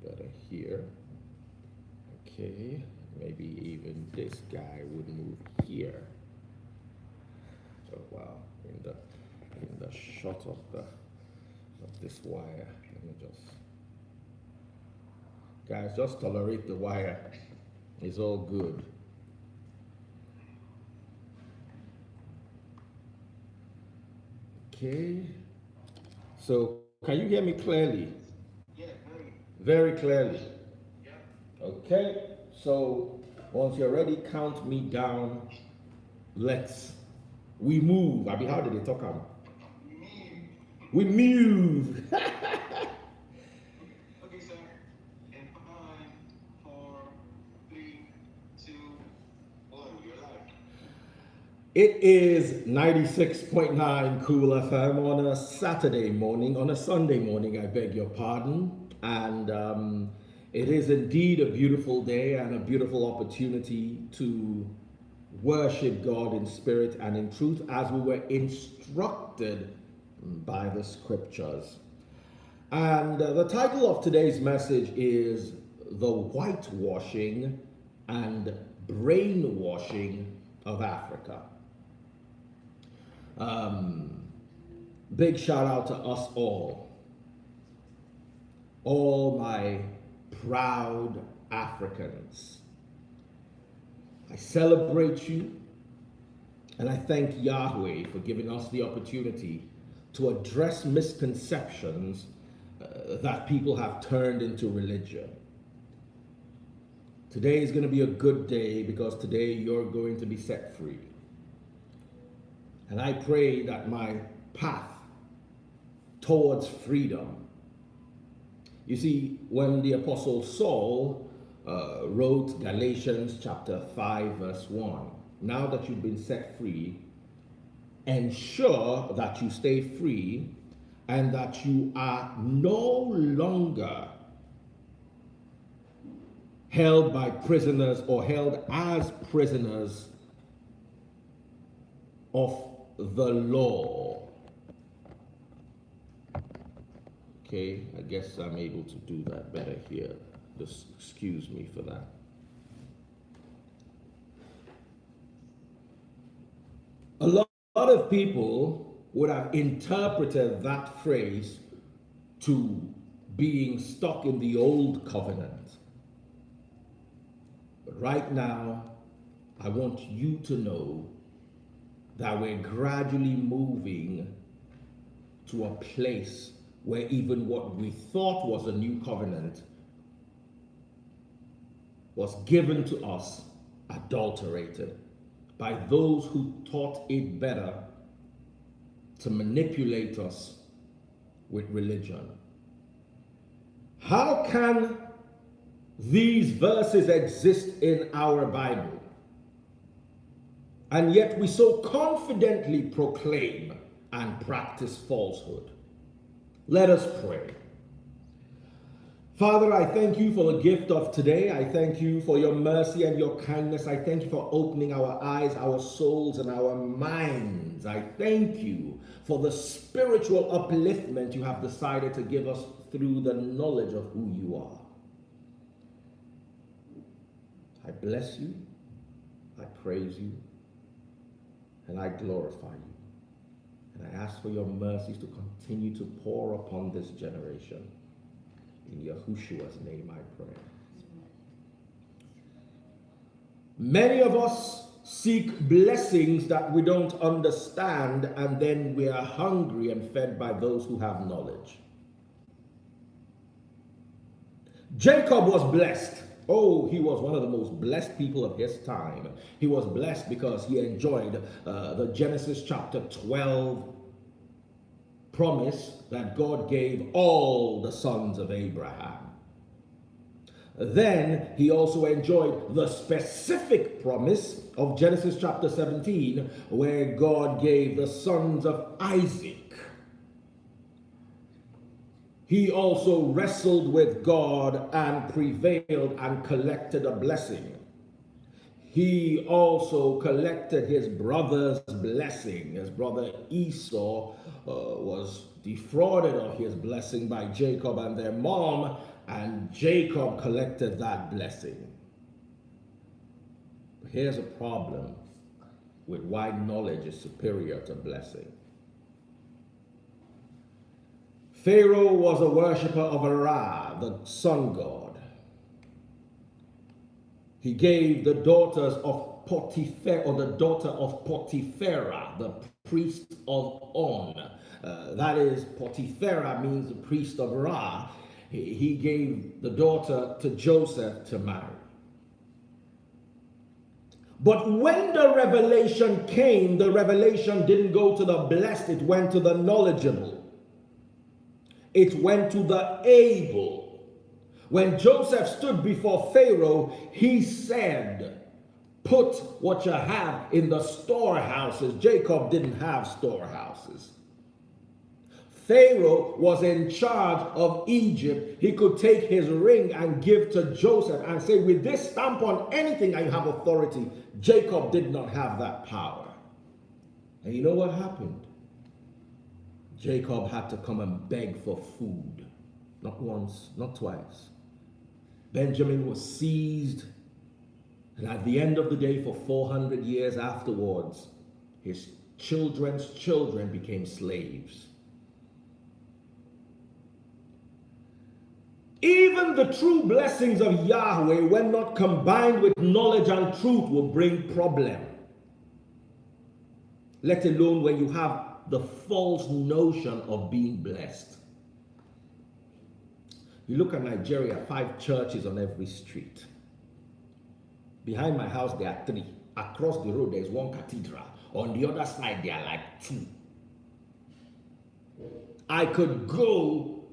better here. Okay, maybe even this guy would move here. Oh wow, in the shot of this wire. Let me just guys just tolerate the wire. It's all good. Okay. So can you hear me clearly? Yeah, very. Very clearly. Yeah. Okay. So once you're ready, count me down. Let's we move. I mean, how did they talk about? Me. We move. Okay, sir. In five, four, three, two, one. You're live. It is 96.9 Cool FM on a Saturday morning, on a Sunday morning, I beg your pardon. And it is indeed a beautiful day and a beautiful opportunity to worship God in spirit and in truth as we were instructed by the scriptures. And the title of today's message is The Whitewashing and Brainwashing of Africa. Um, Big shout out to us all my proud Africans. I celebrate you and I thank Yahweh for giving us the opportunity to address misconceptions that people have turned into religion. Today is going to be a good day because today you're going to be set free. And I pray that my path towards freedom. You see, when the Apostle Saul wrote Galatians chapter 5, verse 1, now that you've been set free, ensure that you stay free and that you are no longer held by prisoners or held as prisoners of the law. Okay, I guess I'm able to do that better here. Just excuse me for that. A lot of people would have interpreted that phrase to being stuck in the old covenant. But right now, I want you to know that we're gradually moving to a place where even what we thought was a new covenant was given to us adulterated by those who thought it better to manipulate us with religion. How can these verses exist in our Bible? And yet we so confidently proclaim and practice falsehood. Let us pray. Father, I thank you for the gift of today. I thank you for your mercy and your kindness. I thank you for opening our eyes, our souls, and our minds. I thank you for the spiritual upliftment you have decided to give us through the knowledge of who you are. I bless you, I praise you, and I glorify you. And I ask for your mercies to continue to pour upon this generation. In Yahushua's name I pray. Many of us seek blessings that we don't understand, and then we are hungry and fed by those who have knowledge. Jacob was blessed. Oh, he was one of the most blessed people of his time. He was blessed because he enjoyed the Genesis chapter 12 promise that God gave all the sons of Abraham. Then he also enjoyed the specific promise of Genesis chapter 17, where God gave the sons of Isaac. He also wrestled with God and prevailed and collected a blessing. He also collected his brother's blessing. His brother Esau was defrauded of his blessing by Jacob and their mom, And Jacob collected that blessing. But here's a problem with why knowledge is superior to blessing. Pharaoh was a worshiper of Ra, the sun god. He gave the daughters of Potiphar, or the daughter of Potipharah, the priest of On. That is, Potipharah means the priest of Ra. He gave the daughter to Joseph to marry. But when the revelation came, the revelation didn't go to the blessed, it went to the knowledgeable. It went to the able. When Joseph stood before Pharaoh, he said, "Put what you have in the storehouses." Jacob didn't have storehouses. Pharaoh was in charge of Egypt. He could take his ring and give to Joseph and say, "With this stamp on anything, I have authority." Jacob did not have that power. And you know what happened? Jacob had to come and beg for food. Not once, not twice. Benjamin was seized, and at the end of the day, for 400 years afterwards, his children's children became slaves. Even the true blessings of Yahweh, when not combined with knowledge and truth, will bring problem. Let alone when you have the false notion of being blessed. You look at Nigeria, 5 churches on every street. Behind my house, there are 3. Across the road, there's 1 cathedral. On the other side, there are like 2. I could go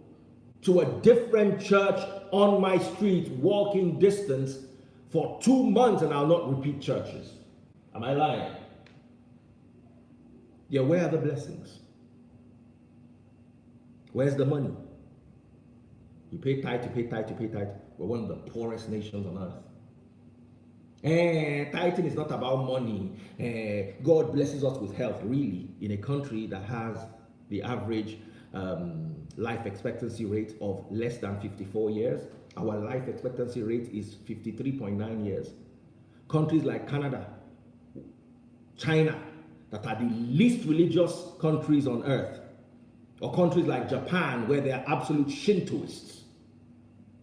to a different church on my street, walking distance, for 2 months, and I'll not repeat churches. Am I lying? Yeah, where are the blessings? Where's the money? You pay tithe, you pay tithe, you pay tithe. We're one of the poorest nations on earth. Tithing is not about money. God blesses us with health. Really, in a country that has the average life expectancy rate of less than 54 years, our life expectancy rate is 53.9 years. Countries like Canada, China, that are the least religious countries on earth, or countries like Japan, where they are absolute Shintoists.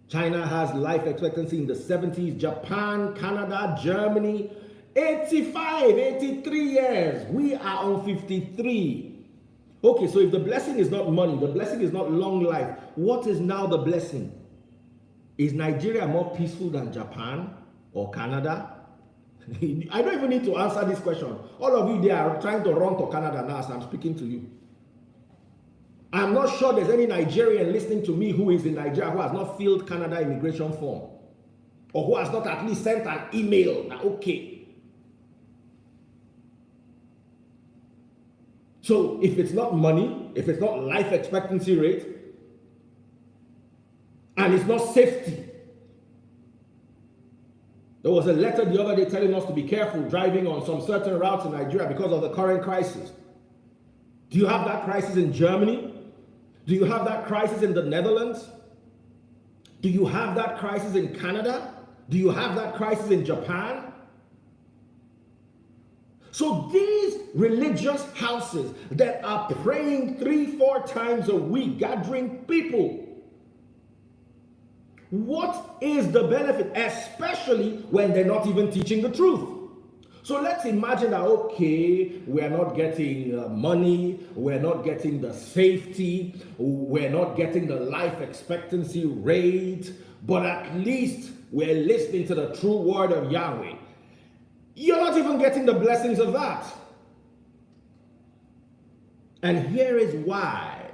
China has life expectancy in the 70s. Japan, Canada, Germany, 85, 83 years. We are on 53. Okay, so if the blessing is not money, the blessing is not long life, what is now the blessing? Is Nigeria more peaceful than Japan or Canada? I don't even need to answer this question. All of you there are trying to run to Canada now as I'm speaking to you. I'm not sure there's any Nigerian listening to me who is in Nigeria who has not filled Canada immigration form, or who has not at least sent an email. Okay. So if it's not money, if it's not life expectancy rate, and it's not safety. There was a letter the other day telling us to be careful driving on some certain routes in Nigeria because of the current crisis. Do you have that crisis in Germany? Do you have that crisis in the Netherlands? Do you have that crisis in Canada? Do you have that crisis in Japan? So these religious houses that are praying 3-4 times a week, gathering people, what is the benefit, especially when they're not even teaching the truth? So let's imagine that, okay, we're not getting money, we're not getting the safety, we're not getting the life expectancy rate, but at least we're listening to the true word of Yahweh. You're not even getting the blessings of that. And here is why.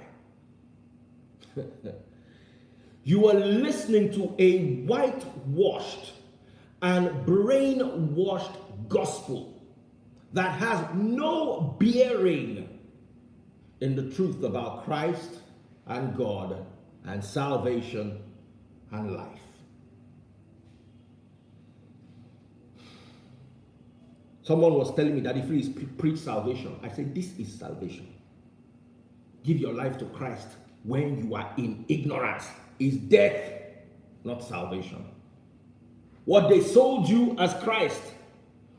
You are listening to a whitewashed and brainwashed gospel that has no bearing in the truth about Christ and God and salvation and life. Someone was telling me that if he preach salvation, I said, this is salvation. Give your life to Christ when you are in ignorance is death. not salvation. What they sold you as Christ,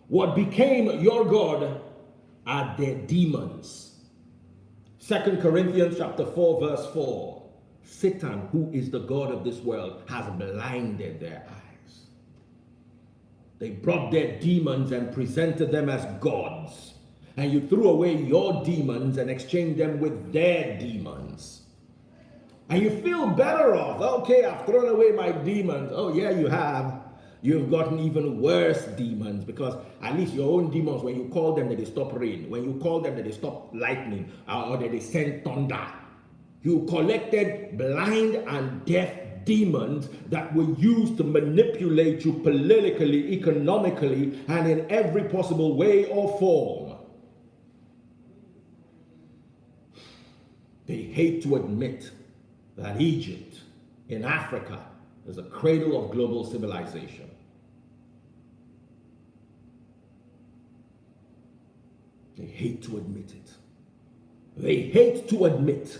what became your God, are their demons. 2 Corinthians chapter 4 verse 4. Satan, who is the god of this world, has blinded their eyes. They brought their demons and presented them as gods. And you threw away your demons and exchanged them with their demons. And you feel better off. Okay, I've thrown away my demons. Oh yeah, you have. You've gotten even worse demons, because at least your own demons, when you call them, they stop rain. When you call them, they stop lightning, or they send thunder. You collected blind and deaf demons that were used to manipulate you politically, economically, and in every possible way or form. They hate to admit that Egypt in Africa is a cradle of global civilization. They hate to admit it. They hate to admit.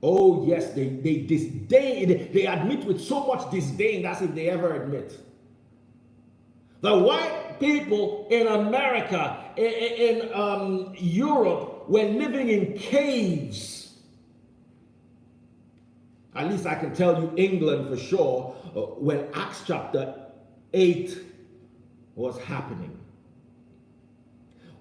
Oh yes, they disdain. They admit with so much disdain, that's if they ever admit. The white people in America, in Europe, were living in caves. At least I can tell you England for sure, when Acts chapter 8 was happening.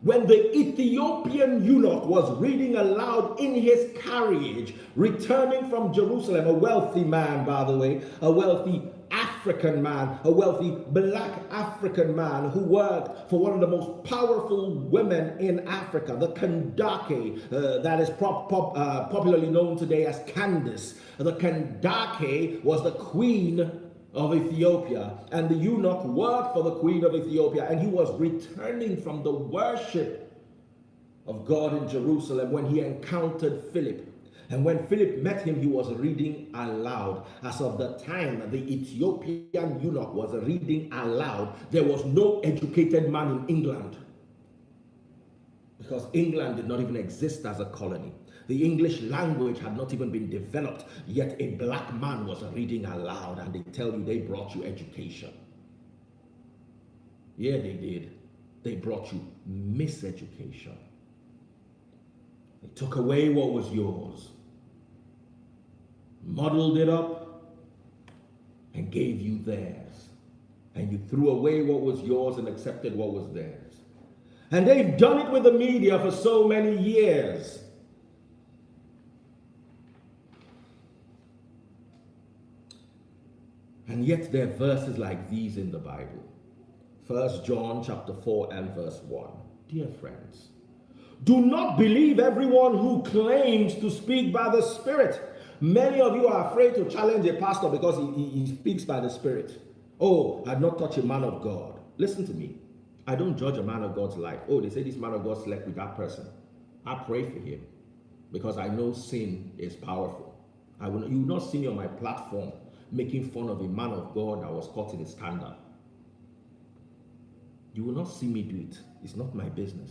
When the Ethiopian eunuch was reading aloud in his carriage, returning from Jerusalem, a wealthy man, by the way, a wealthy African man, a wealthy black African man who worked for one of the most powerful women in Africa, the Kandake, that is popularly known today as Candace. The Kandake was the queen of Ethiopia, and the eunuch worked for the queen of Ethiopia, and he was returning from the worship of God in Jerusalem when he encountered Philip. And when Philip met him, he was reading aloud. As of the time the Ethiopian eunuch was reading aloud, there was no educated man in England, because England did not even exist as a colony. The English language had not even been developed, yet a black man was reading aloud, and they tell you they brought you education. Yeah, they did. They brought you miseducation. They took away what was yours, muddled it up, and gave you theirs. And you threw away what was yours and accepted what was theirs. And they've done it with the media for so many years. And yet there are verses like these in the Bible. 1 John chapter 4 and verse 1. Dear friends, do not believe everyone who claims to speak by the Spirit. Many of you are afraid to challenge a pastor because he speaks by the Spirit. Oh, I've not touched a man of God. Listen to me. I don't judge a man of God's life. Oh, they say this man of God slept with that person. I pray for him because I know sin is powerful. You will not see me on my platform making fun of a man of God that was caught in a scandal. You will not see me do it. It's not my business.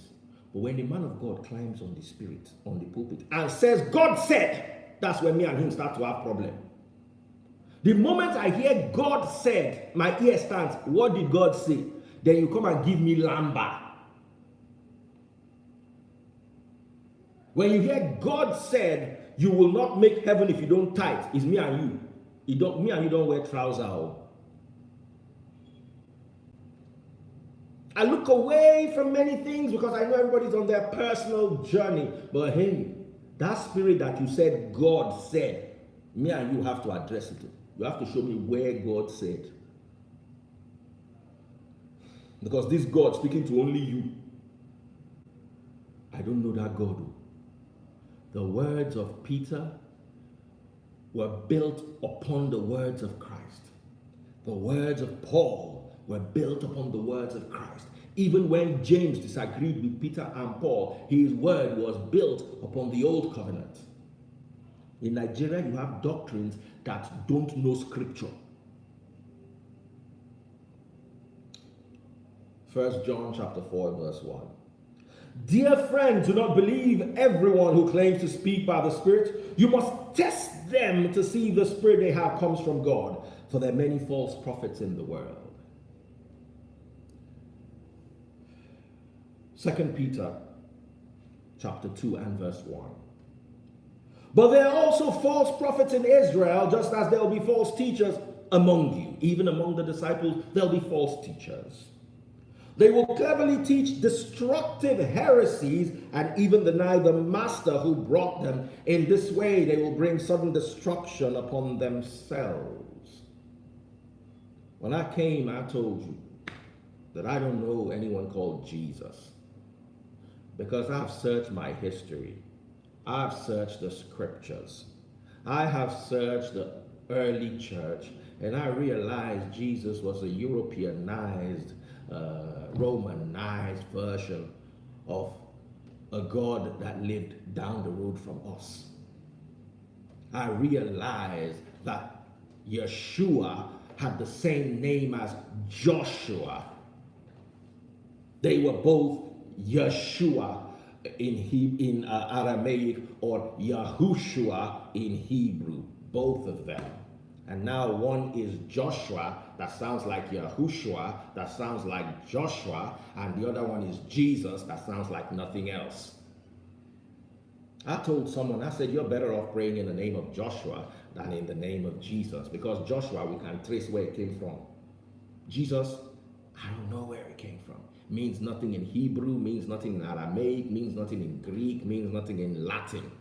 But when the man of God climbs on the spirit, on the pulpit, and says, God said, that's when me and him start to have problem. The moment I hear God said, my ear stands. What did God say? Then you come and give me lamba. When you hear God said, you will not make heaven if you don't tithe, it's me and you. Me and you don't wear trousers. I look away from many things because I know everybody's on their personal journey. But hey, that spirit that you said God said, me and you have to address it. You have to show me where God said. Because this God speaking to only you, I don't know that God. The words of Peter were built upon the words of Christ. The words of Paul were built upon the words of Christ. Even when James disagreed with Peter and Paul, his word was built upon the old covenant. In Nigeria, you have doctrines that don't know scripture. 1 John chapter 4, verse 1. Dear friends, do not believe everyone who claims to speak by the Spirit. You must test them to see if the Spirit they have comes from God. For there are many false prophets in the world. 2 Peter chapter 2 and verse 1. But there are also false prophets in Israel, just as there will be false teachers among you. Even among the disciples, there will be false teachers. They will cleverly teach destructive heresies and even deny the master who brought them. In this way, they will bring sudden destruction upon themselves. When I came, I told you that I don't know anyone called Jesus, because I've searched my history. I've searched the scriptures. I have searched the early church, and I realized Jesus was a Europeanized, Romanized version of a God that lived down the road from us. I realized that Yeshua had the same name as Joshua. They were both Yeshua in Aramaic, or Yahushua in Hebrew, both of them. And now one is Joshua, that sounds like Yahushua, that sounds like Joshua, and the other one is Jesus, that sounds like nothing else. I told someone, I said, you're better off praying in the name of Joshua than in the name of Jesus, because Joshua, we can trace where it came from. Jesus, I don't know where it came from. Means nothing in Hebrew, means nothing in Aramaic, means nothing in Greek, means nothing in Latin.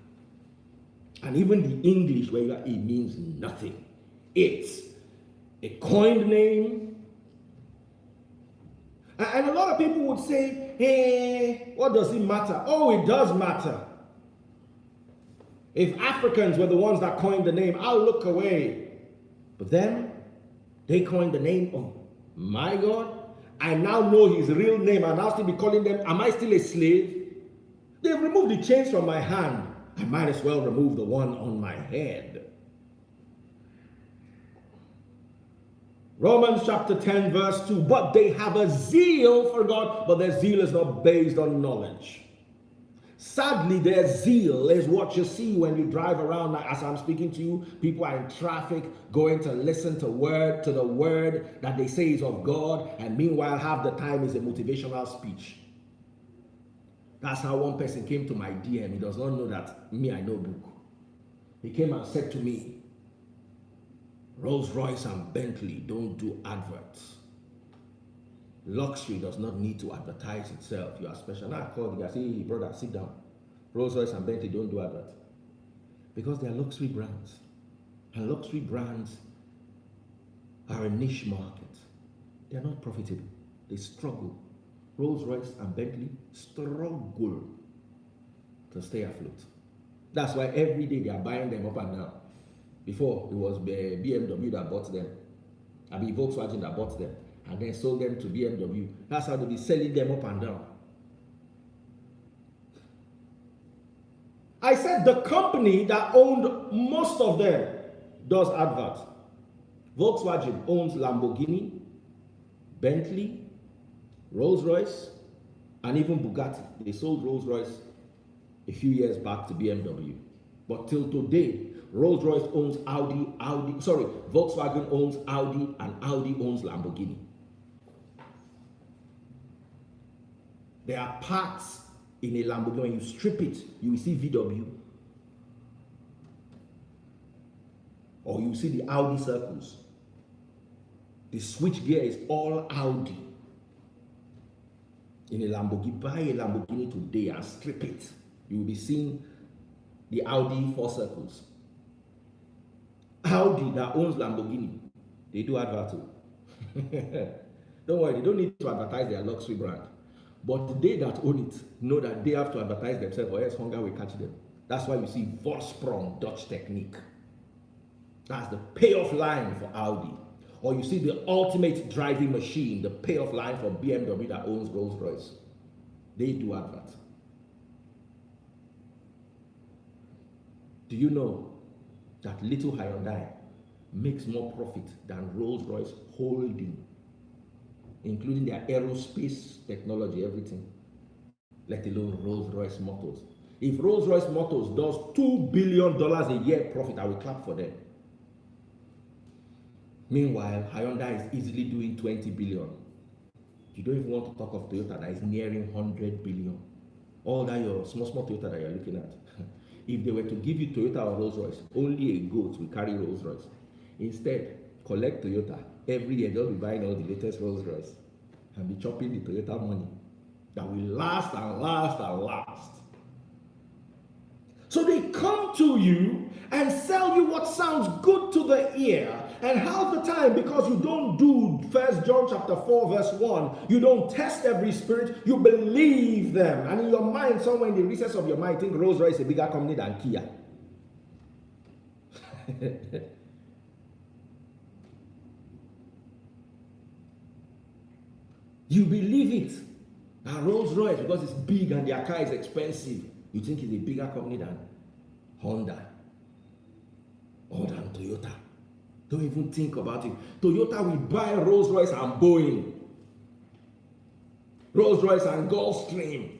And even the English where it means nothing. It's a coined name. And a lot of people would say, hey, what does it matter? Oh, it does matter. If Africans were the ones that coined the name, I'll look away. But then, they coined the name of my God. I now know his real name, and I'll still be calling them, am I still a slave? They've removed the chains from my hand. I might as well remove the one on my head. Romans chapter 10 verse 2, but they have a zeal for God, but their zeal is not based on knowledge. Sadly, their zeal is what you see when you drive around. As I'm speaking to you, people are in traffic going to listen to the word that they say is of God, and meanwhile half the time is a motivational speech. That's how one person came to my DM. He does not know that me, I know book. He came and said to me, Rolls Royce and Bentley don't do adverts. Luxury does not need to advertise itself. You are special. Now I called the guy, say, hey, brother, sit down. Rolls Royce and Bentley don't do adverts. Because they are luxury brands. And luxury brands are a niche market. They are not profitable. They struggle. Rolls Royce and Bentley struggle to stay afloat. That's why every day they are buying them up and down. Before, it was BMW that bought them. I mean, Volkswagen that bought them. And then sold them to BMW. That's how they'll be selling them up and down. I said the company that owned most of them does adverts. Volkswagen owns Lamborghini, Bentley, Rolls-Royce, and even Bugatti. They sold Rolls-Royce a few years back to BMW. But till today, Rolls-Royce owns Volkswagen owns Audi, and Audi owns Lamborghini. There are parts in a Lamborghini. When you strip it, you will see VW. Or you see the Audi circles. The switch gear is all Audi. In a Lamborghini, buy a Lamborghini today and strip it. You will be seeing the Audi 4 circles. Audi that owns Lamborghini, they do advertising. Don't worry, they don't need to advertise their luxury brand. But they that own it know that they have to advertise themselves, or else hunger will catch them. That's why you see Vorsprung Dutch technique. That's the payoff line for Audi. Or you see the ultimate driving machine, the payoff line for BMW that owns Rolls-Royce. They do adverts. Do you know that little Hyundai makes more profit than Rolls-Royce holding, including their aerospace technology, everything, let alone Rolls-Royce Motors? If Rolls-Royce Motors does $2 billion a year profit, I will clap for them. Meanwhile, Hyundai is easily doing 20 billion. You don't even want to talk of Toyota that is nearing 100 billion. All that your small Toyota that you're looking at. If they were to give you Toyota or Rolls Royce, only a goat will carry Rolls Royce. Instead, collect Toyota. Every year, they'll be buying all the latest Rolls Royce and be chopping the Toyota money that will last and last and last. So they come to you and sell you what sounds good to the ear. And half the time, because you don't do 1 John chapter 4 verse 1, you don't test every spirit, you believe them. And in your mind, somewhere in the recess of your mind, think Rolls Royce is a bigger company than Kia. You believe it. And Rolls Royce, because it's big and their car is expensive, you think it's a bigger company than Honda or than Toyota. Don't even think about it. Toyota will buy Rolls Royce and Boeing, Rolls Royce and Gulfstream.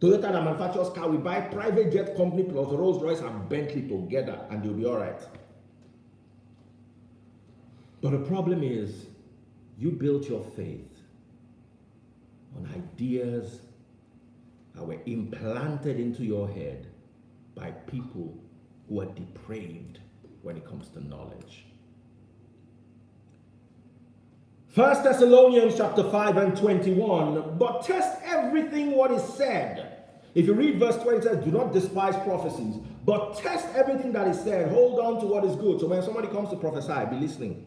Toyota that manufactures car will buy private jet company plus Rolls Royce and Bentley together, and they'll be all right. But the problem is, you built your faith on ideas that were implanted into your head by people who are depraved when it comes to knowledge. 1 Thessalonians chapter 5 and 21, but test everything what is said. If you read verse 20, it says, do not despise prophecies, but test everything that is said. Hold on to what is good. So when somebody comes to prophesy, be listening.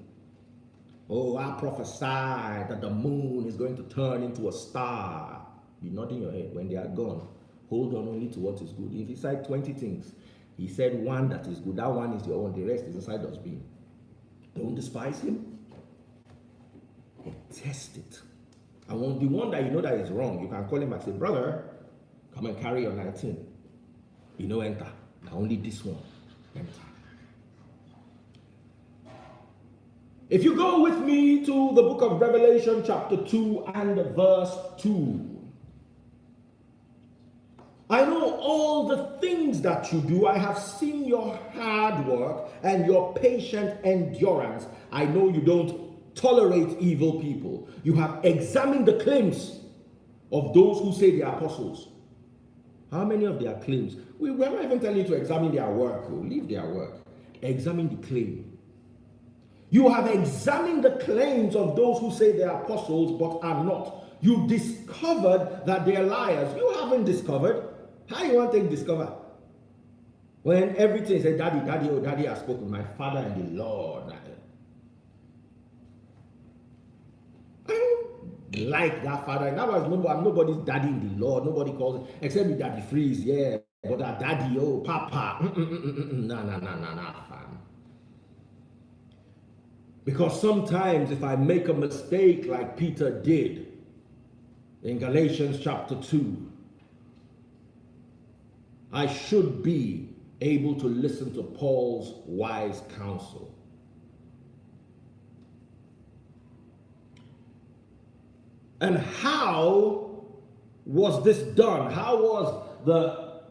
Oh, I prophesy that the moon is going to turn into a star. Be nodding your head. When they are gone, hold on only to what is good. If he said 20 things, he said one that is good. That one is your own. The rest is inside dustbin. Don't despise him. But test it. And when the one that you know that is wrong, you can call him and say, brother, come and carry your 19. You know, enter. Now only this one. Enter. If you go with me to the book of Revelation chapter 2 and verse 2. I know all the things that you do. I have seen your hard work and your patient endurance. I know you don't tolerate evil people. You have examined the claims of those who say they are apostles. How many of their claims? We're not even telling you to examine their work. Leave their work. Examine the claim. You have examined the claims of those who say they are apostles but are not. You discovered that they are liars. You haven't discovered. How you want to discover? When everything said, daddy, oh, daddy has spoken, my father and the Lord. I don't like that father. That was I'm nobody's daddy in the Lord. Nobody calls it, except me daddy freeze, yeah. But that daddy, oh, papa. Nah, fam. Because sometimes if I make a mistake like Peter did in Galatians chapter 2, I should be able to listen to Paul's wise counsel. And how was this done? How was the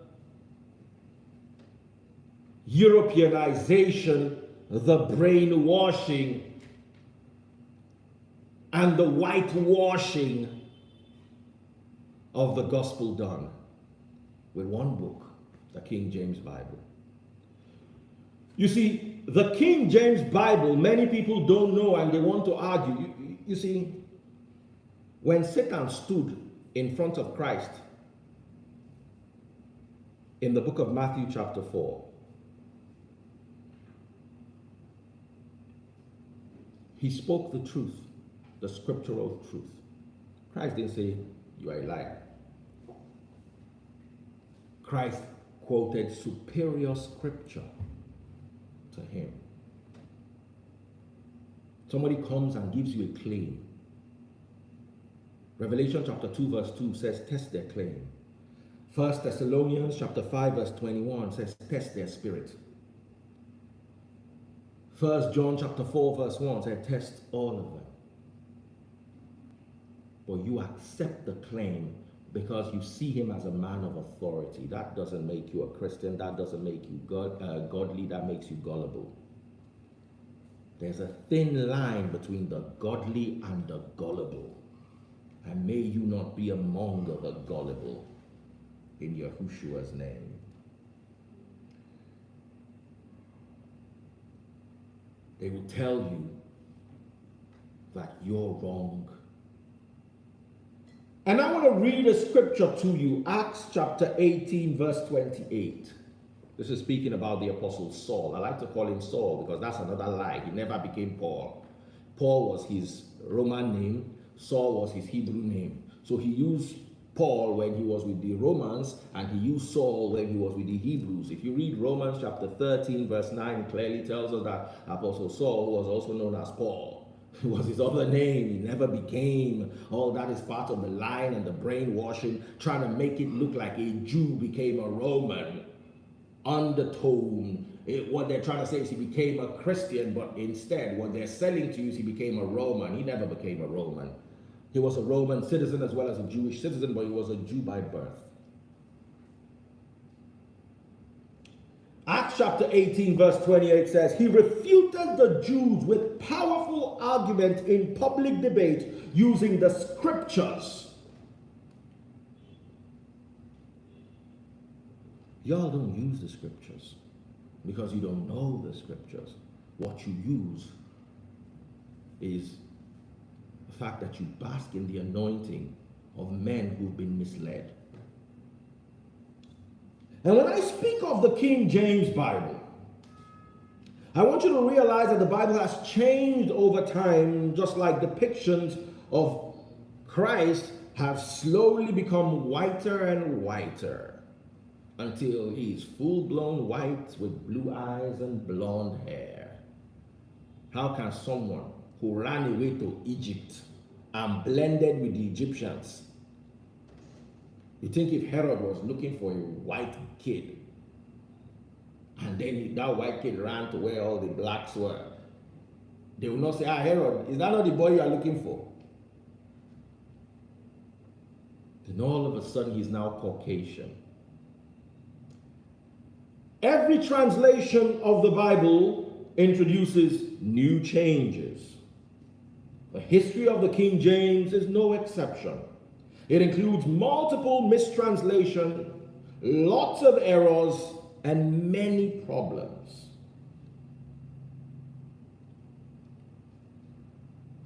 Europeanization, the brainwashing, and the whitewashing of the gospel done? With one book, the King James Bible. You see, the King James Bible, many people don't know and they want to argue. You see, when Satan stood in front of Christ in the book of Matthew chapter 4, he spoke the truth, the scriptural truth. Christ didn't say, you are a liar. Christ quoted superior scripture to him. Somebody comes and gives you a claim. Revelation chapter 2 verse 2 says, test their claim. 1 Thessalonians chapter 5 verse 21 says, test their spirit. 1 John chapter 4 verse 1 says, test all of them. But you accept the claim because you see him as a man of authority. That doesn't make you a Christian. That doesn't make you godly. That makes you gullible. There's a thin line between the godly and the gullible. And may you not be among the gullible in Yahushua's name. They will tell you that you're wrong. And I want to read a scripture to you, Acts chapter 18, verse 28. This is speaking about the apostle Saul. I like to call him Saul because that's another lie. He never became Paul. Paul was his Roman name. Saul was his Hebrew name. So he used Paul when he was with the Romans, and he used Saul when he was with the Hebrews. If you read Romans chapter 13, verse 9, it clearly tells us that Apostle Saul was also known as Paul. It was his other name. He never became. All that is part of the lying and the brainwashing, trying to make it look like a Jew became a Roman. Undertone. What they're trying to say is he became a Christian, but instead what they're selling to you is he became a Roman. He never became a Roman. He was a Roman citizen as well as a Jewish citizen, but he was a Jew by birth. Acts chapter 18 verse 28 says, he refuted the Jews with powerful argument in public debate using the scriptures. Y'all don't use the scriptures because you don't know the scriptures. What you use is the fact that you bask in the anointing of men who've been misled. And when I speak of the King James Bible, I want you to realize that the Bible has changed over time, just like depictions of Christ have slowly become whiter and whiter, until he's full-blown white with blue eyes and blonde hair. How can someone who ran away to Egypt and blended with the Egyptians, you think if Herod was looking for a white kid, and then that white kid ran to where all the blacks were, they will not say, Herod, is that not the boy you are looking for? Then all of a sudden he's now Caucasian. Every translation of the Bible introduces new changes. The history of the King James is no exception. It includes multiple mistranslations, lots of errors, and many problems.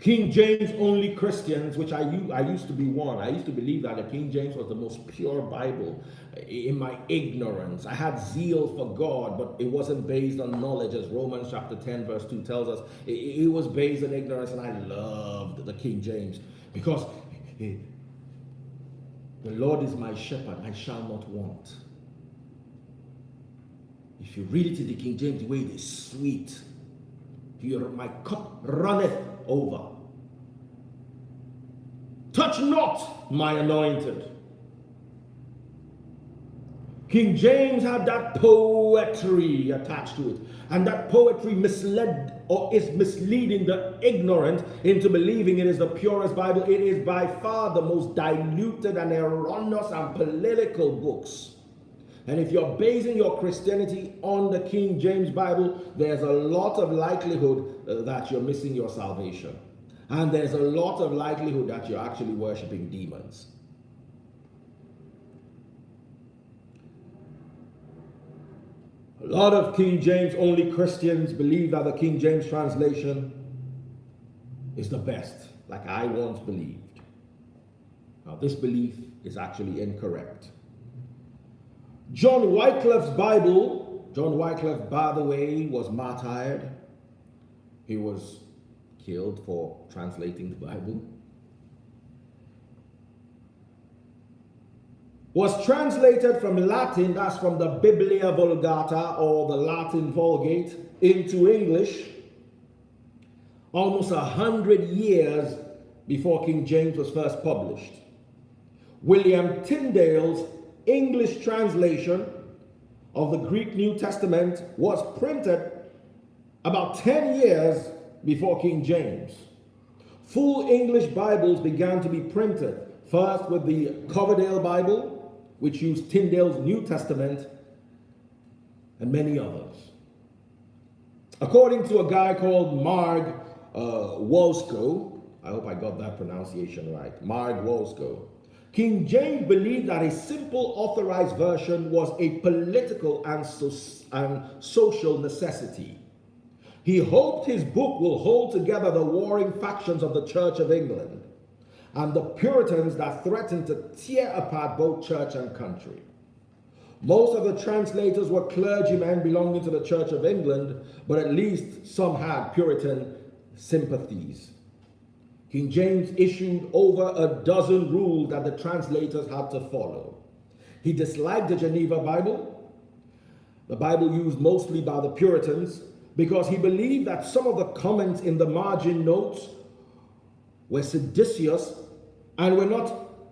King James only Christians, which I used to be one. I used to believe that the King James was the most pure Bible. In my ignorance, I had zeal for God, but it wasn't based on knowledge, as Romans chapter 10 verse 2 tells us. It was based on ignorance, and I loved the King James because the Lord is my shepherd, I shall not want. If you read it in the King James, the way it is sweet, my cup runneth over. Touch not my anointed. King James had that poetry attached to it, and that poetry misled or is misleading the ignorant into believing it is the purest Bible. It is by far the most diluted and erroneous and political books. And if you're basing your Christianity on the King James Bible, there's a lot of likelihood that you're missing your salvation. And there's a lot of likelihood that you're actually worshiping demons. A lot of King James only Christians believe that the King James translation is the best, like I once believed. Now, this belief is actually incorrect. John Wycliffe's Bible, John Wycliffe, by the way, was martyred. He was killed for translating the Bible. Was translated from Latin, that's from the Biblia Vulgata or the Latin Vulgate, into English almost 100 years before King James was first published. William Tyndale's English translation of the Greek New Testament was printed about 10 years before King James. Full English Bibles began to be printed, first with the Coverdale Bible, which used Tyndale's New Testament, and many others. According to a guy called Marg Wolsko, I hope I got that pronunciation right, Marg Wolsko, King James believed that a simple authorized version was a political and social necessity. He hoped his book will hold together the warring factions of the Church of England and the Puritans that threatened to tear apart both church and country. Most of the translators were clergymen belonging to the Church of England, but at least some had Puritan sympathies. King James issued over a dozen rules that the translators had to follow. He disliked the Geneva Bible, the Bible used mostly by the Puritans, because he believed that some of the comments in the margin notes were seditious and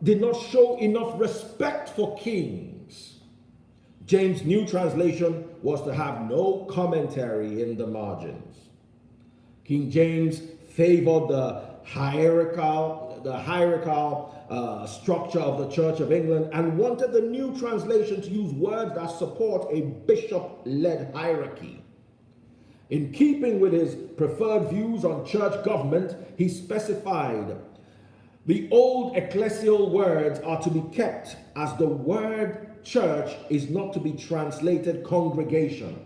did not show enough respect for kings. James' new translation was to have no commentary in the margins. King James favored the hierarchical structure of the Church of England and wanted the new translation to use words that support a bishop-led hierarchy. In keeping with his preferred views on church government, he specified the old ecclesial words are to be kept, as the word church is not to be translated congregation.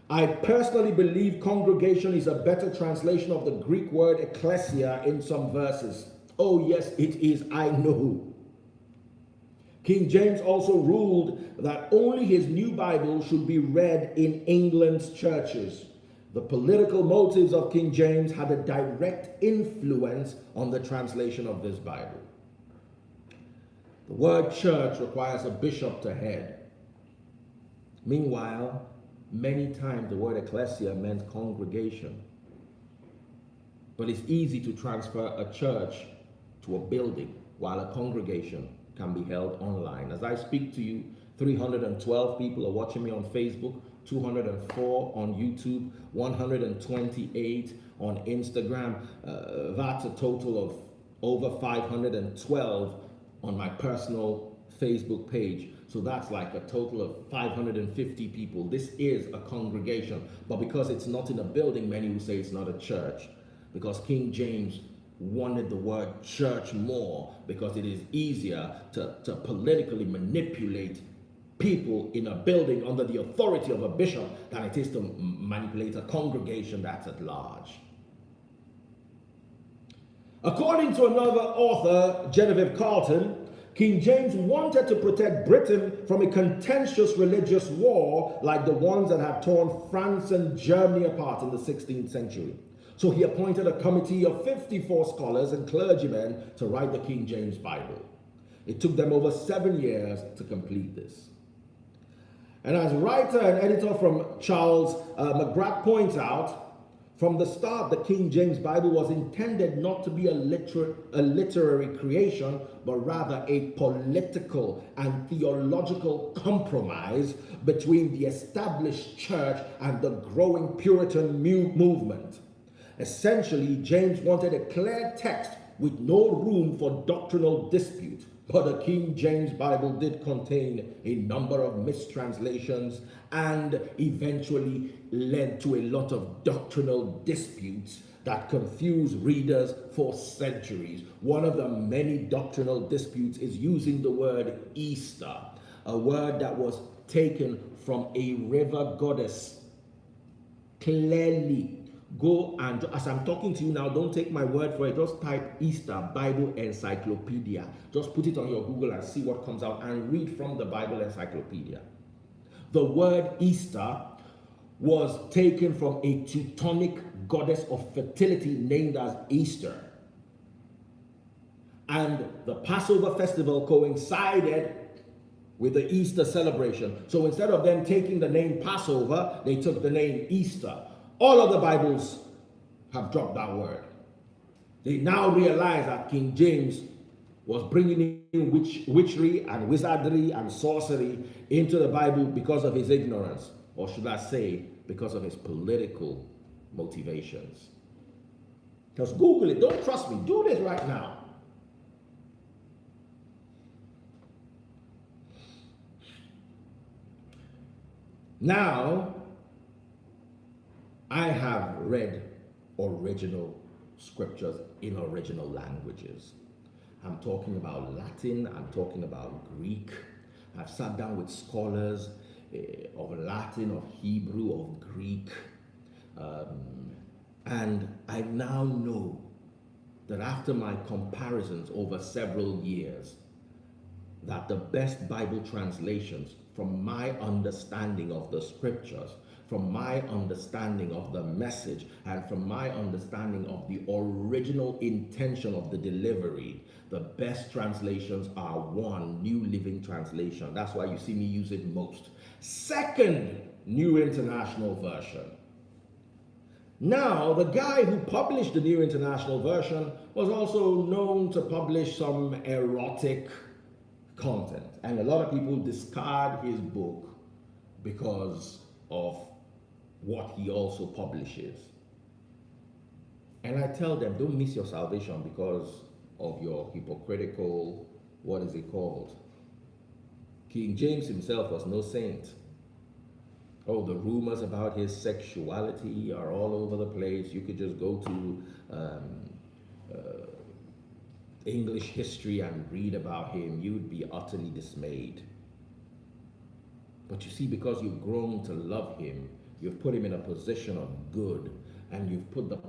I personally believe congregation is a better translation of the Greek word ecclesia in some verses. Oh yes, it is, I know. King James also ruled that only his new Bible should be read in England's churches. The political motives of King James had a direct influence on the translation of this Bible. The word church requires a bishop to head. Meanwhile, many times the word ecclesia meant congregation. But it's easy to transfer a church to a building, while a congregation can be held online. As I speak to you, 312 people are watching me on Facebook, 204 on YouTube, 128 on Instagram. That's a total of over 512 on my personal Facebook page. So that's like a total of 550 people. This is a congregation, but because it's not in a building, many will say it's not a church, because King James wanted the word church more because it is easier to politically manipulate people in a building under the authority of a bishop than it is to manipulate a congregation that's at large. According to another author, Genevieve Carlton, King James wanted to protect Britain from a contentious religious war like the ones that had torn France and Germany apart in the 16th century. So he appointed a committee of 54 scholars and clergymen to write the King James Bible. It took them over 7 years to complete this. And as writer and editor from Charles McGrath points out, from the start, the King James Bible was intended not to be a literary creation, but rather a political and theological compromise between the established church and the growing Puritan movement. Essentially, James wanted a clear text with no room for doctrinal dispute, but the King James Bible did contain a number of mistranslations and eventually led to a lot of doctrinal disputes that confused readers for centuries. One of the many doctrinal disputes is using the word Easter, a word that was taken from a river goddess. Clearly, go and, as I'm talking to you now, don't take my word for it. Just type Easter Bible Encyclopedia. Just put it on your Google and see what comes out and read from the Bible Encyclopedia. The word Easter was taken from a Teutonic goddess of fertility named as Easter. And the Passover festival coincided with the Easter celebration. So instead of them taking the name Passover, they took the name Easter. All of the Bibles have dropped that word. They now realize that King James was bringing in witchery and wizardry and sorcery into the Bible because of his ignorance, or should I say, because of his political motivations. Just Google it. Don't trust me. Do this right now. Now, I have read original scriptures in original languages. I'm talking about Latin, I'm talking about Greek. I've sat down with scholars of Latin, of Hebrew, of Greek. And I now know that after my comparisons over several years, that the best Bible translations, from my understanding of the scriptures, from my understanding of the message, and from my understanding of the original intention of the delivery, the best translations are one, New Living Translation. That's why you see me use it most. Second, New International Version. Now, the guy who published the New International Version was also known to publish some erotic content. And a lot of people discard his book because of what he also publishes. And I tell them, don't miss your salvation because of your hypocritical, what is it called? King James himself was no saint. Oh, the rumors about his sexuality are all over the place. You could just go to English history and read about him. You'd be utterly dismayed. But you see, because you've grown to love him, you've put him in a position of good, and you've put the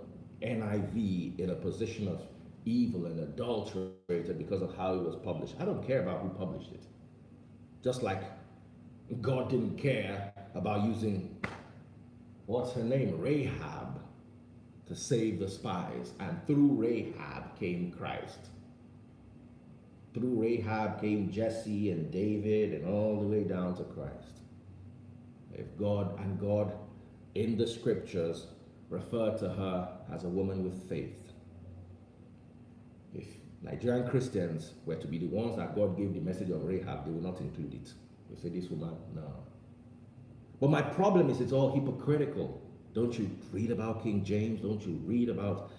NIV in a position of evil and adulterated because of how it was published. I don't care about who published it. Just like God didn't care about using, what's her name, Rahab, to save the spies. And through Rahab came Christ. Through Rahab came Jesse and David and all the way down to Christ. If God in the scriptures referred to her as a woman with faith. If Nigerian Christians were to be the ones that God gave the message of Rahab, they will not include it. They say, this woman, no. But my problem is it's all hypocritical. Don't you read about King James? Don't you read about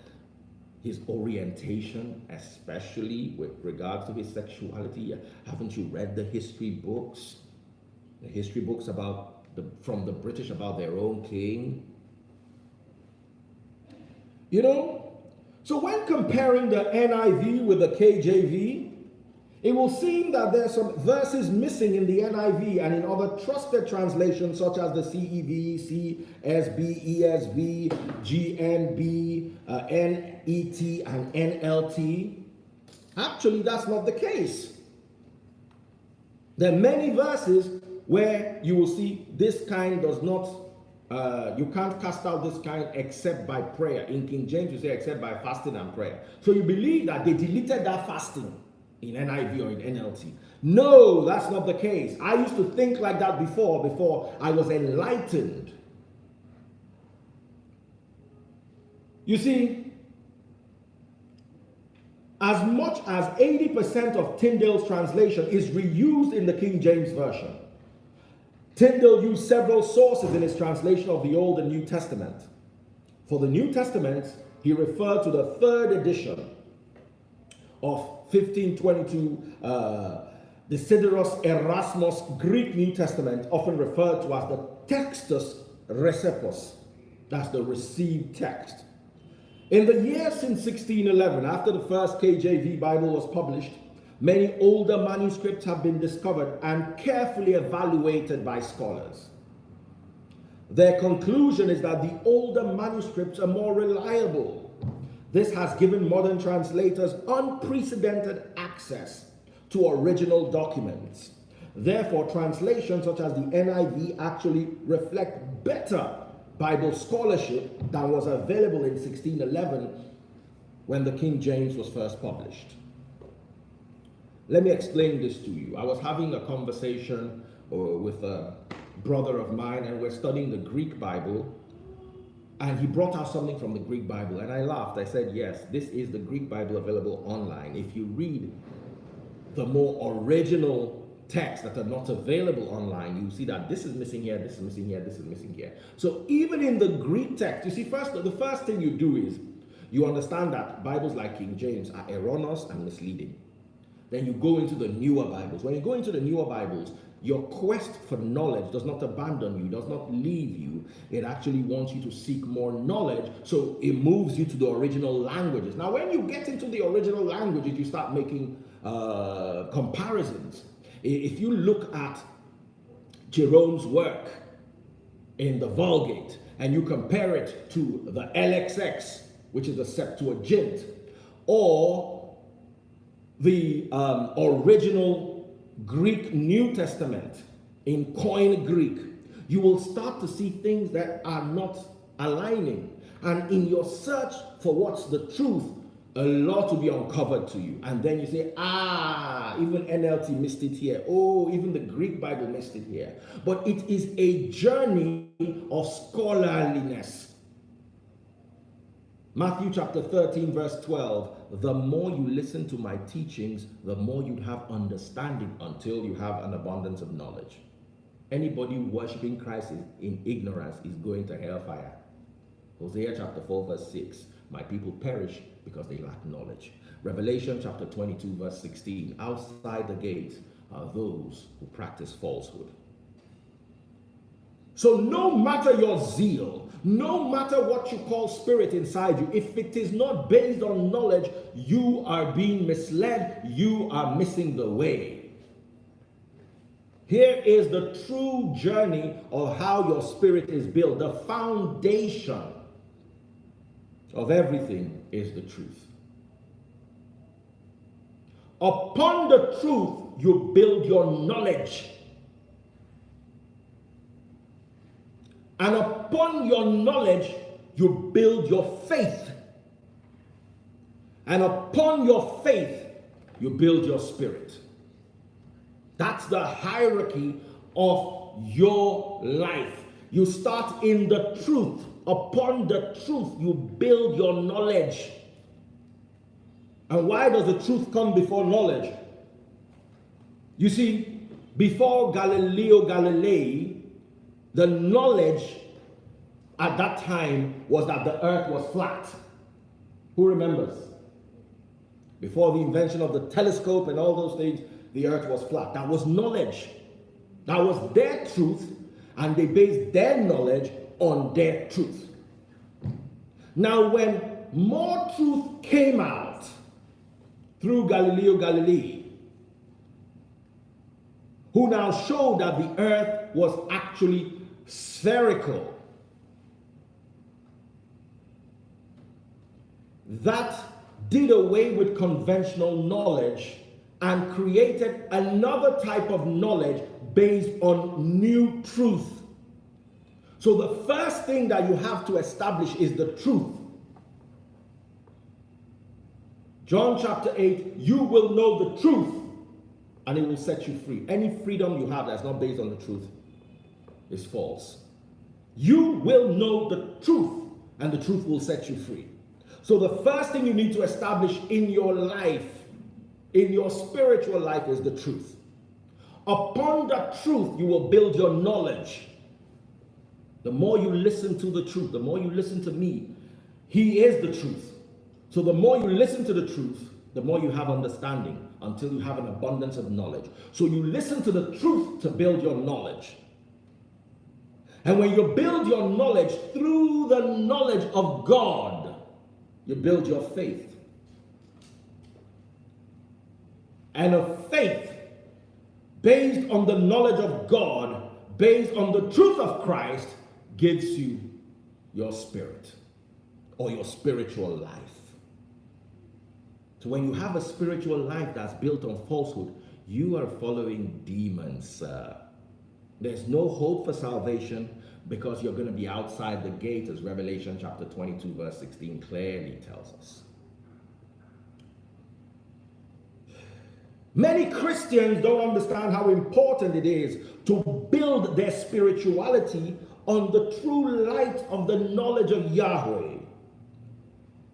his orientation, especially with regards to his sexuality? Haven't you read the history books? The history books from the British about their own king? You know, so when comparing the NIV with the KJV, it will seem that there's some verses missing in the NIV and in other trusted translations such as the CEV, CSB, ESV, GNB, NET, and NLT. Actually, that's not the case. There are many verses where you will see this kind does not, you can't cast out this kind except by prayer. In King James, you say except by fasting and prayer. So you believe that they deleted that fasting in NIV or in NLT. No, that's not the case. I used to think like that before I was enlightened. You see, as much as 80% of Tyndale's translation is reused in the King James Version. Tyndale used several sources in his translation of the Old and New Testament. For the New Testament, he referred to the third edition of 1522, Desiderios Erasmus Greek New Testament, often referred to as the Textus Receptus. That's the received text. In the years since 1611, after the first KJV Bible was published, many older manuscripts have been discovered and carefully evaluated by scholars. Their conclusion is that the older manuscripts are more reliable. This has given modern translators unprecedented access to original documents. Therefore, translations such as the NIV actually reflect better Bible scholarship than was available in 1611 when the King James was first published. Let me explain this to you. I was having a conversation with a brother of mine, and we're studying the Greek Bible. And he brought out something from the Greek Bible, and I laughed. I said, yes, this is the Greek Bible available online. If you read the more original texts that are not available online, you see that this is missing here, this is missing here, this is missing here. So even in the Greek text, you see, the first thing you do is you understand that Bibles like King James are erroneous and misleading. Then you go into the newer Bibles. When you go into the newer Bibles, Your quest for knowledge does not abandon you, does not leave you. It actually wants you to seek more knowledge, so it moves you to the original languages. Now, when you get into the original languages, you start making comparisons. If you look at Jerome's work in the Vulgate and you compare it to the LXX, which is the Septuagint, or the original Greek New Testament in Koine Greek, you will start to see things that are not aligning. And in your search for what's the truth, a lot will be uncovered to you. And then you say, even NLT missed it here. Oh, even the Greek Bible missed it here. But it is a journey of scholarliness. Matthew chapter 13 verse 12, the more you listen to my teachings, the more you'd have understanding until you have an abundance of knowledge. Anybody worshiping Christ in ignorance is going to hellfire. Hosea chapter 4 verse 6, my people perish because they lack knowledge. Revelation chapter 22 verse 16, outside the gates are those who practice falsehood. So no matter your zeal, no matter what you call spirit inside you, if it is not based on knowledge, you are being misled, you are missing the way. Here is the true journey of how your spirit is built. The foundation of everything is the truth. Upon the truth, you build your knowledge. And upon your knowledge, you build your faith. And upon your faith, you build your spirit. That's the hierarchy of your life. You start in the truth. Upon the truth, you build your knowledge. And why does the truth come before knowledge? You see, before Galileo Galilei, the knowledge at that time was that the earth was flat. Who remembers? Before the invention of the telescope and all those things, the earth was flat. That was knowledge. That was their truth, and they based their knowledge on their truth. Now, when more truth came out through Galileo Galilei, who now showed that the earth was actually spherical, that did away with conventional knowledge and created another type of knowledge based on new truth. So the first thing that you have to establish is the truth. John chapter 8, you will know the truth and it will set you free. Any freedom you have that's not based on the truth is false. You will know the truth and the truth will set you free. So the first thing you need to establish in your life, in your spiritual life, is the truth. Upon that truth, you will build your knowledge. The more you listen to the truth, the more you listen to me, He is the truth. So the more you listen to the truth, the more you have understanding until you have an abundance of knowledge. So you listen to the truth to build your knowledge. And when you build your knowledge through the knowledge of God, you build your faith. And a faith based on the knowledge of God, based on the truth of Christ, gives you your spirit or your spiritual life. So when you have a spiritual life that's built on falsehood, you are following demons. There's no hope for salvation because you're going to be outside the gate, as Revelation chapter 22 verse 16 clearly tells us. Many Christians don't understand how important it is to build their spirituality on the true light of the knowledge of Yahweh.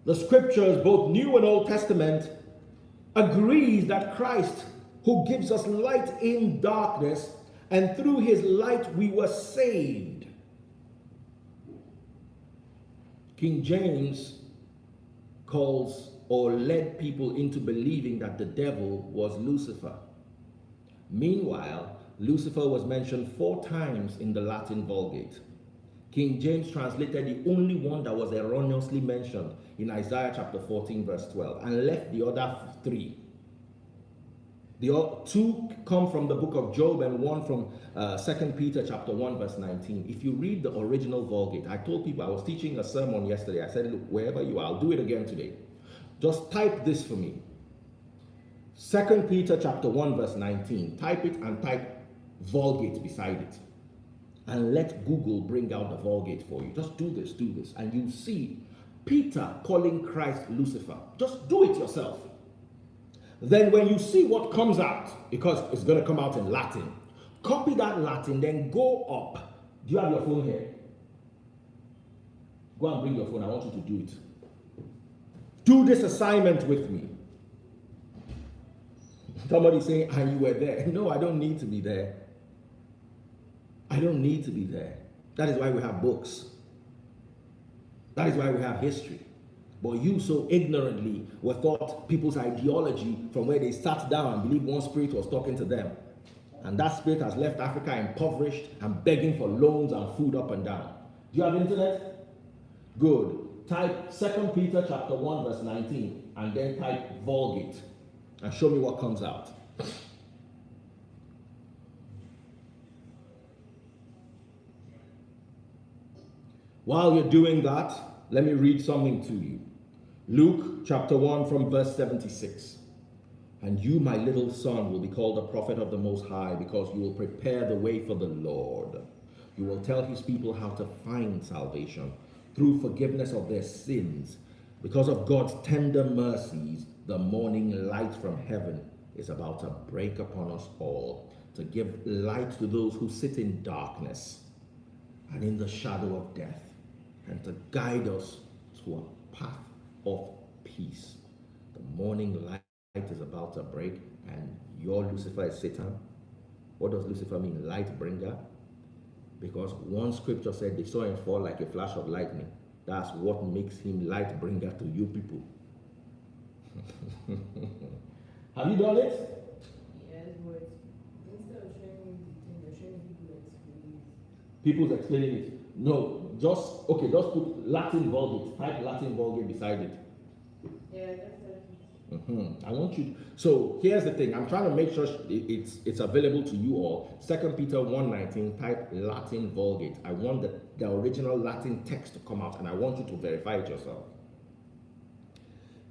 The scriptures, both New and Old Testament, agrees that Christ, who gives us light in darkness, and through his light we were saved. King James calls or led people into believing that the devil was Lucifer. Meanwhile, Lucifer was mentioned 4 times in the Latin Vulgate. King James translated the only one that was erroneously mentioned in Isaiah chapter 14 verse 12 and left the other 3. The 2 come from the book of Job and 1 from 2 Peter chapter 1 verse 19. If you read the original Vulgate, I told people, I was teaching a sermon yesterday. I said, look, wherever you are, I'll do it again today. Just type this for me. 2 Peter chapter 1 verse 19. Type it and type Vulgate beside it. And let Google bring out the Vulgate for you. Just do this, and you see Peter calling Christ Lucifer. Just do it yourself. Then when you see what comes out, because it's going to come out in Latin, copy that Latin, then go up. Do you have your phone here? Go and bring your phone. I want you to do it. Do this assignment with me. Somebody saying, and you were there. No, I don't need to be there. I don't need to be there. That is why we have books. That is why we have history. But you so ignorantly were taught people's ideology from where they sat down and believed one spirit was talking to them. And that spirit has left Africa impoverished and begging for loans and food up and down. Do you have internet? Good. Type 2 Peter chapter 1 verse 19 and then type Vulgate and show me what comes out. While you're doing that, let me read something to you. Luke chapter 1 from verse 76. And you, my little son, will be called the prophet of the Most High, because you will prepare the way for the Lord. You will tell his people how to find salvation through forgiveness of their sins. Because of God's tender mercies, the morning light from heaven is about to break upon us all, to give light to those who sit in darkness and in the shadow of death, and to guide us to a path of peace. The morning light is about to break, and your Lucifer is Satan. What does Lucifer mean? Light bringer. Because one scripture said they saw him fall like a flash of lightning. That's what makes him light bringer to you people. Have you done it? Yes, but instead of showing the thing, you're showing people explaining it. People's explaining it. No, just put Latin Vulgate. Type Latin Vulgate beside it. Yeah, that's I want you. So here's the thing. I'm trying to make sure it's available to you all. 2 Peter 1:19. Type Latin Vulgate. I want the original Latin text to come out, and I want you to verify it yourself.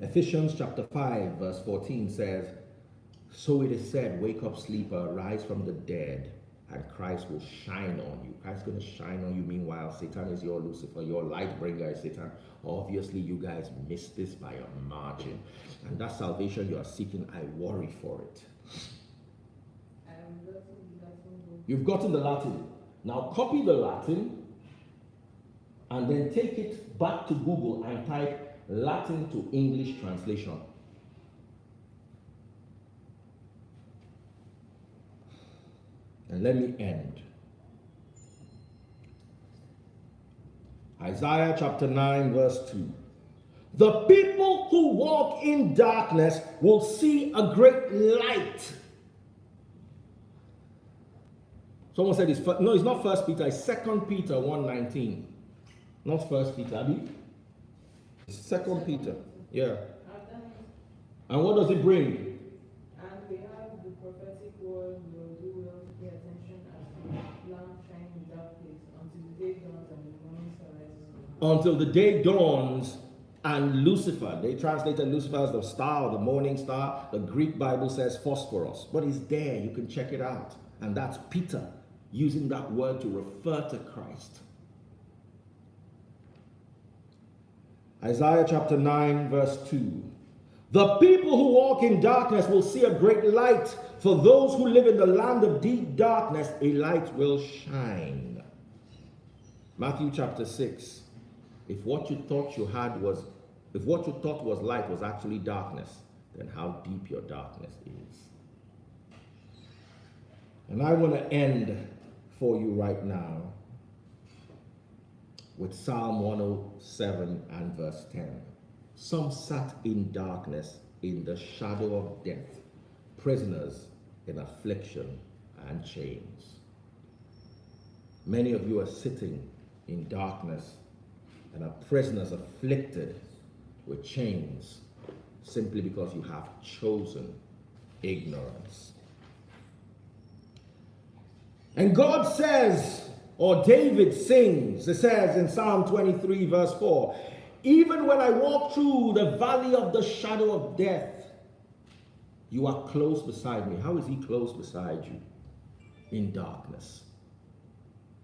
Ephesians chapter 5 verse 14 says, "So it is said, wake up, sleeper, rise from the dead, and Christ will shine on you." Christ's going to shine on you. Meanwhile, Satan is your Lucifer, your light bringer is Satan. Obviously, you guys missed this by a margin. And that salvation you are seeking, I worry for it. You've gotten the Latin. Now copy the Latin and then take it back to Google and type Latin to English translation. And let me end. Isaiah chapter 9 verse 2. The people who walk in darkness will see a great light. Someone said it's no, it's not 1 Peter, it's 2 Peter 1:19. Not 1 Peter, Abby. It's 2 Peter. Yeah. And what does it bring? And we have the prophetic word, we'll do well to pay attention as the lamp shining in dark place until the day dawns and the morning star rises. Until the day dawns and Lucifer. They translated Lucifer as the star or the morning star. The Greek Bible says phosphorus, but it's there. You can check it out. And that's Peter using that word to refer to Christ. Isaiah chapter 9 verse 2. The people who walk in darkness will see a great light. For those who live in the land of deep darkness, a light will shine. Matthew chapter 6. If what you thought was light was actually darkness, then how deep your darkness is. And I want to end for you right now with Psalm 107 and verse 10. Some sat in darkness in the shadow of death, prisoners in affliction and chains. Many of you are sitting in darkness and are prisoners afflicted with chains simply because you have chosen ignorance. And God says, or David sings, it says in Psalm 23 verse 4, even when I walk through the valley of the shadow of death, you are close beside me. How is he close beside you? In darkness.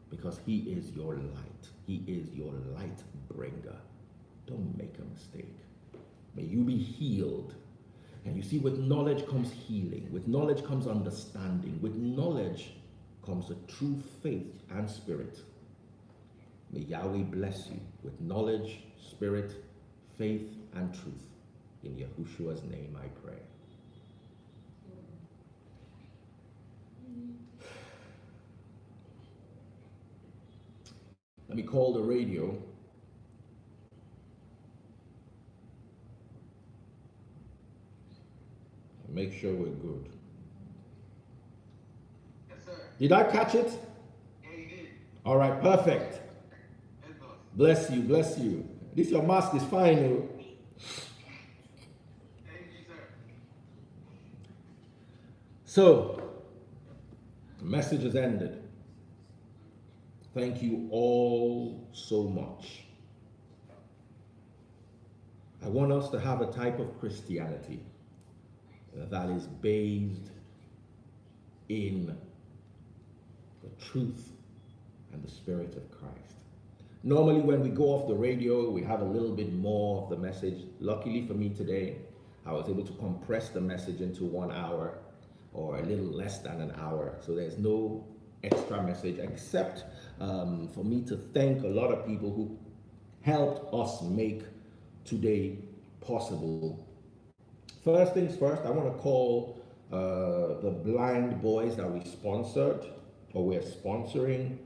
Because he is your light. He is your light bringer. Don't make a mistake. May you be healed. And you see, with knowledge comes healing. With knowledge comes understanding. With knowledge comes a true faith and spirit. May Yahweh bless you with knowledge, spirit, faith, and truth. In Yahushua's name I pray. Let me call the radio. Make sure we're good. Yes, sir. Did I catch it? Yeah, you did. All right, perfect. Yes, boss. Bless you, bless you. This your mask is fine, though. Thank you, sir. So, the message has ended. Thank you all so much. I want us to have a type of Christianity that is based in the truth and the Spirit of Christ. Normally when we go off the radio, we have a little bit more of the message. Luckily for me today, I was able to compress the message into 1 hour or a little less than an hour. So there's no extra message except for me to thank a lot of people who helped us make today possible. First things first, I want to call the blind boys that we sponsored or we're sponsoring.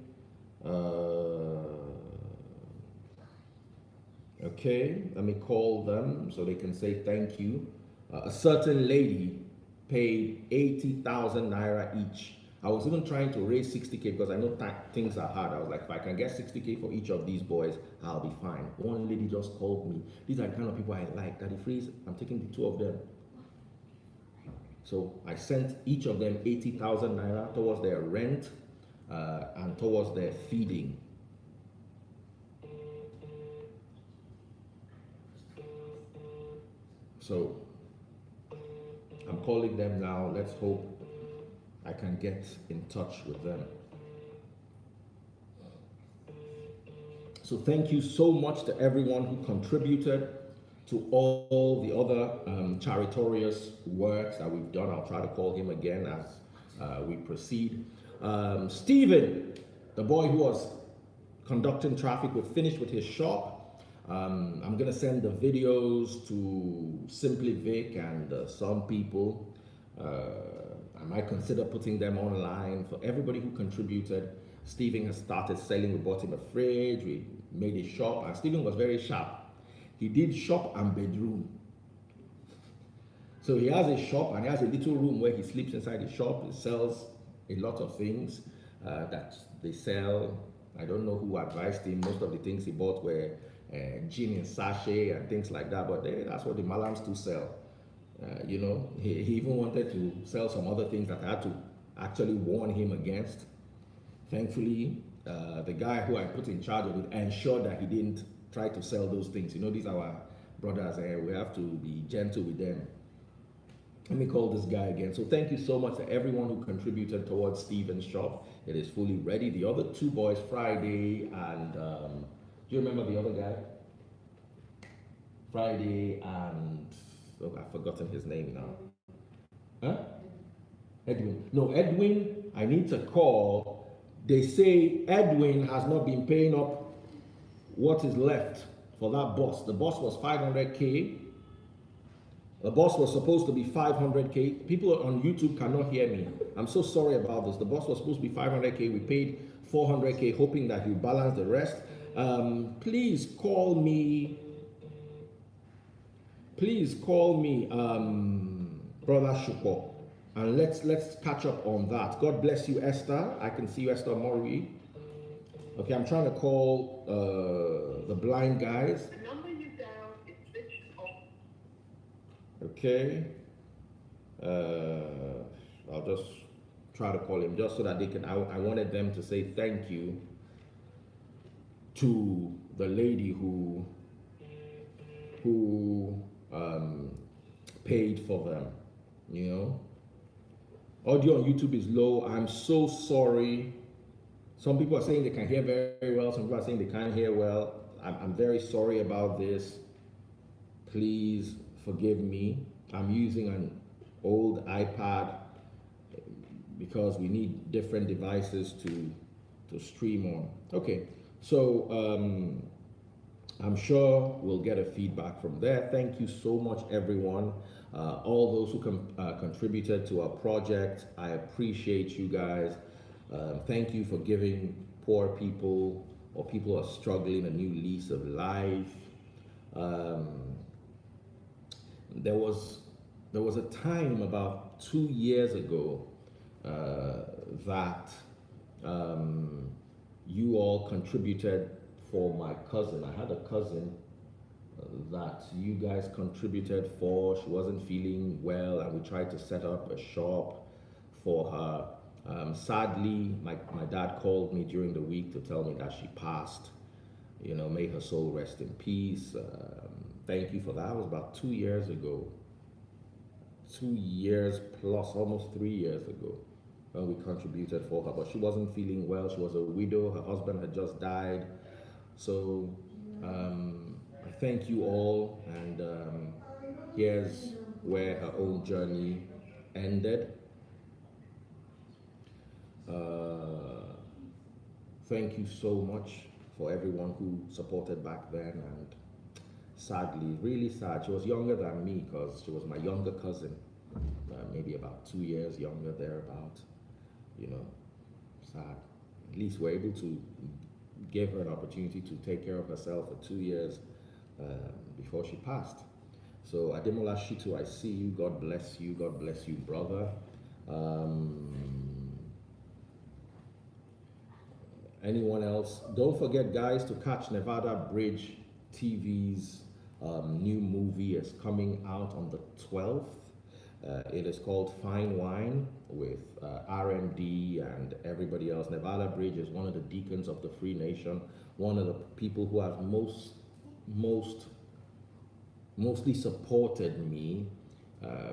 Okay, let me call them so they can say thank you. A certain lady paid 80,000 naira each. I was even trying to raise 60K because I know things are hard. I was like, if I can get 60K for each of these boys, I'll be fine. One lady just called me. These are the kind of people I like. Daddy Freeze, I'm taking the two of them. So I sent each of them 80,000 naira towards their rent and towards their feeding. So I'm calling them now. Let's hope I can get in touch with them. So thank you so much to everyone who contributed to all the other charitorious works that we've done. I'll try to call him again as we proceed. Stephen, the boy who was conducting traffic, we're finished with his shop. I'm gonna send the videos to Simply Vic and some people. I might consider putting them online for everybody who contributed. Stephen has started selling. We bought him a fridge, we made a shop, and Stephen was very sharp. He did shop and bedroom. So he has a shop and he has a little room where he sleeps inside the shop. He sells a lot of things that they sell. I don't know who advised him. Most of the things he bought were gin in sachet and things like that, but that's what the Malams do sell. You know, he even wanted to sell some other things that I had to actually warn him against. Thankfully, the guy who I put in charge of it ensured that he didn't try to sell those things. You know, these are our brothers, we have to be gentle with them. Let me call this guy again. So thank you so much to everyone who contributed towards Stephen's shop. It is fully ready. The other two boys, Friday and, do you remember the other guy? Friday and, oh, I've forgotten his name now. Huh? Edwin. No, Edwin, I need to call. They say Edwin has not been paying up what is left for that boss. The boss was 500K. The boss was supposed to be 500K. People on YouTube cannot hear me. I'm so sorry about this. The boss was supposed to be 500K. We paid 400K, hoping that he'll balance the rest. Please call me. Please call me, Brother Shuko. And let's catch up on that. God bless you, Esther. I can see you, Esther Mori. Okay, I'm trying to call the blind guys. The number you dialed is switched off. Okay. I'll just try to call him just so that they can. I wanted them to say thank you to the lady who paid for them. You know, audio on YouTube is low. I'm so sorry. Some people are saying they can hear very well. Some people are saying they can't hear well. I'm very sorry about this. Please forgive me. I'm using an old iPad because we need different devices to stream on. Okay, so I'm sure we'll get a feedback from there. Thank you so much, everyone. All those who contributed to our project, I appreciate you guys. Thank you for giving poor people or people who are struggling a new lease of life. There was a time about 2 years ago that you all contributed for my cousin. I had a cousin that you guys contributed for. She wasn't feeling well, and we tried to set up a shop for her. Sadly, my dad called me during the week to tell me that she passed. You know, may her soul rest in peace. Thank you for that. It was about 2 years ago. 2 years plus, almost 3 years ago, when we contributed for her. But she wasn't feeling well. She was a widow. Her husband had just died. So I thank you all. And here's where her own journey ended. Thank you so much for everyone who supported back then, and sadly, really sad. She was younger than me because she was my younger cousin, maybe about 2 years younger, thereabout. You know, sad. At least we're able to give her an opportunity to take care of herself for 2 years before she passed. So Ademola Shitu, I see you. God bless you. God bless you, brother. Anyone else? Don't forget, guys, to catch Nevada Bridge TV's new movie is coming out on the 12th. It is called Fine Wine with RMD and everybody else. Nevada Bridge is one of the deacons of the Free Nation, one of the people who has mostly supported me.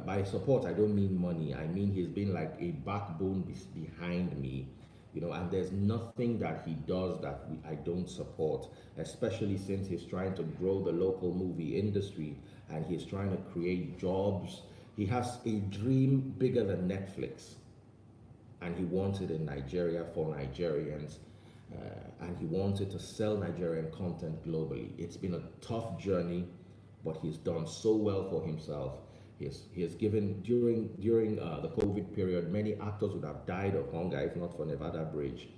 By support, I don't mean money. I mean he's been like a backbone behind me. You know, and there's nothing that he does that I don't support, especially since he's trying to grow the local movie industry and he's trying to create jobs. He has a dream bigger than Netflix, and he wants it in Nigeria for Nigerians, and he wanted to sell Nigerian content globally. It's been a tough journey, but he's done so well for himself. He has given, during the COVID period, many actors would have died of hunger if not for Nevada Bridge.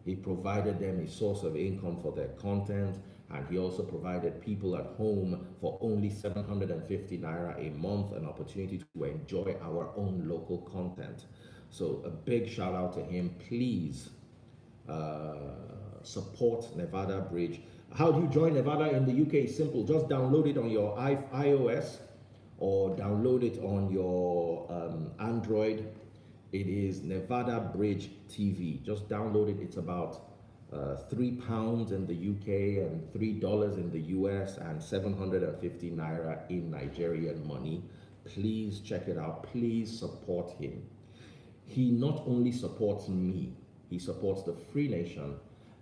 He provided them a source of income for their content, and he also provided people at home for only 750 naira a month an opportunity to enjoy our own local content. So a big shout out to him. Please support Nevada Bridge. How do you join Nevada in the UK? Simple. Just download it on your iOS or download it on your Android. It is Nevada Bridge TV. Just download it. It's about £3 in the UK and $3 in the US and 750 naira in Nigerian money. Please check it out. Please support him. He not only supports me, he supports the Free Nation,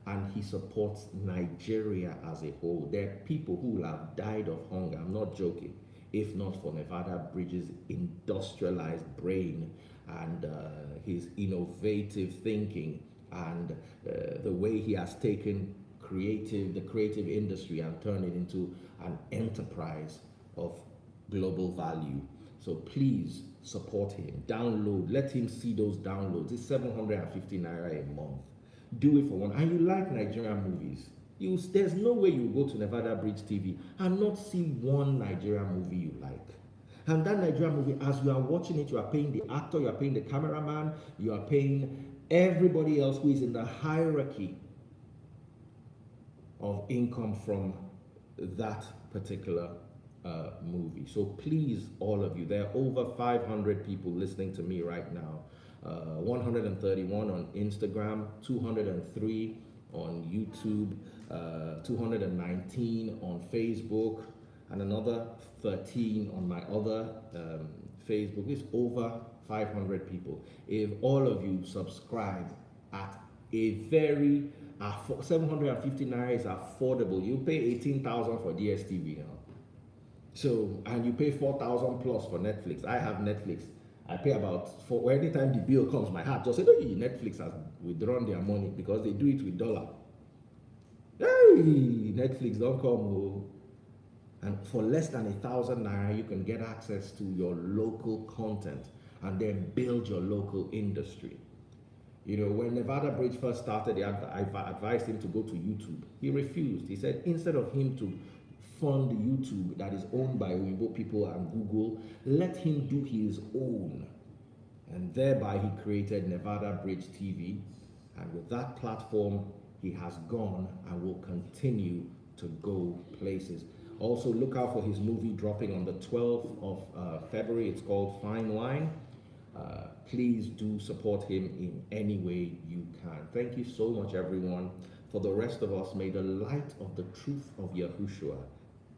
and he supports Nigeria as a whole. There are people who will have died of hunger. I'm not joking. If not for Nevada Bridge's industrialized brain and his innovative thinking and the way he has taken the creative industry and turned it into an enterprise of global value. So please support him. Download. Let him see those downloads. It's 750 naira a month. Do it for one. And you like Nigerian movies. There's no way you go to Nevada Bridge TV and not see one Nigerian movie you like. And that Nigerian movie, as you are watching it, you are paying the actor, you are paying the cameraman, you are paying everybody else who is in the hierarchy of income from that particular movie. So please, all of you, there are over 500 people listening to me right now. 131 on Instagram, 203 on YouTube, 219 on Facebook, and another 13 on my other Facebook. It's over 500 people. If all of you subscribe at a very 750 naira is affordable. You pay 18,000 for DSTV now. So, and you pay 4,000 plus for Netflix. I have Netflix. I pay about, for anytime the bill comes, my heart just says, hey, Netflix has withdrawn their money because they do it with dollar. Hey, Netflix, don't come. Oh. And for less than 1,000 naira, you can get access to your local content and then build your local industry. You know, when Nevada Bridge first started, I advised him to go to YouTube. He refused. He said, instead of him to fund YouTube that is owned by Weibo people and Google, let him do his own. And thereby he created Nevada Bridge TV. And with that platform, he has gone and will continue to go places. Also, look out for his movie dropping on the 12th of February. It's called Fine Wine. Please do support him in any way you can. Thank you so much, everyone. For the rest of us, may the light of the truth of Yahushua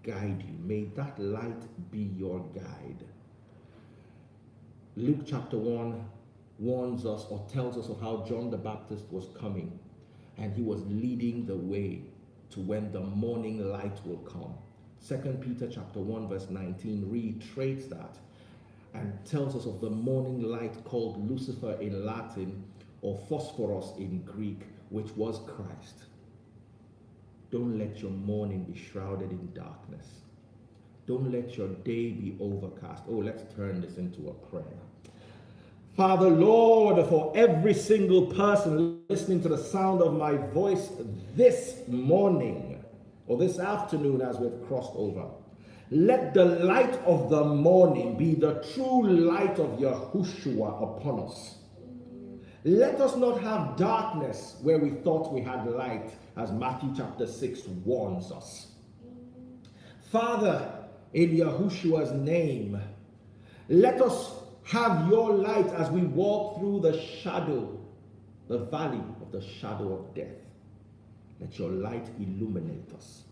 guide you. May that light be your guide. Luke chapter 1 warns us or tells us of how John the Baptist was coming, and he was leading the way to when the morning light will come. 2 Peter chapter 1 verse 19 reiterates that and tells us of the morning light called Lucifer in Latin or Phosphorus in Greek, which was Christ. Don't let your morning be shrouded in darkness. Don't let your day be overcast. Oh, let's turn this into a prayer. Father, Lord, for every single person listening to the sound of my voice this morning or this afternoon as we've crossed over, let the light of the morning be the true light of Yahushua upon us. Let us not have darkness where we thought we had light, as Matthew chapter 6 warns us. Father, in Yahushua's name, let us have your light as we walk through the valley of the shadow of death. Let your light illuminate us.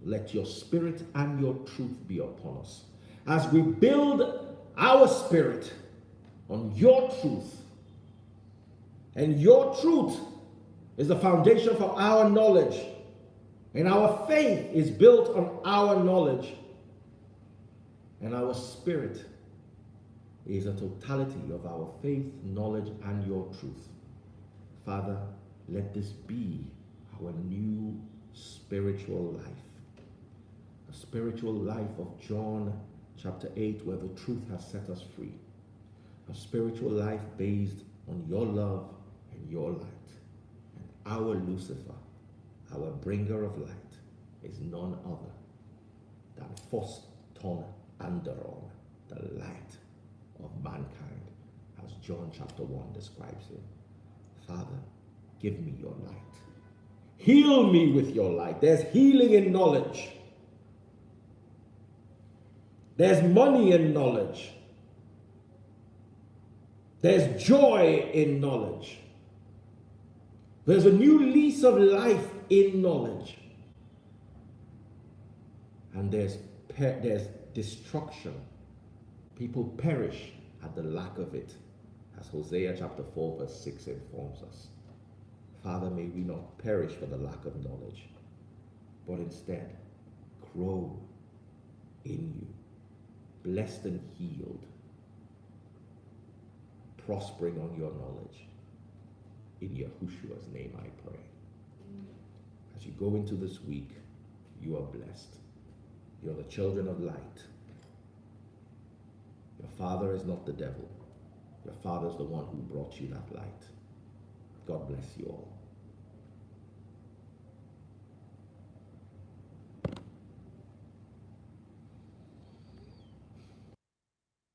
Let your spirit and your truth be upon us. As we build our spirit on your truth, and your truth is the foundation for our knowledge, and our faith is built on our knowledge, and our spirit is a totality of our faith, knowledge, and your truth. Father, let this be our new spiritual life. A spiritual life of John chapter 8, where the truth has set us free. A spiritual life based on your love and your light. And our Lucifer, our bringer of light, is none other than Foston Anderon, the light of mankind, as John chapter 1 describes him. Father, give me your light. Heal me with your light. There's healing in knowledge. There's money in knowledge. There's joy in knowledge. There's a new lease of life in knowledge. And there's destruction. People perish at the lack of it, as Hosea chapter 4 verse 6 informs us. Father, may we not perish for the lack of knowledge, but instead grow in you, blessed and healed, prospering on your knowledge. In Yahushua's name I pray. As you go into this week, you are blessed. You're the children of light. Your father is not the devil. Your father is the one who brought you that light. God bless you all.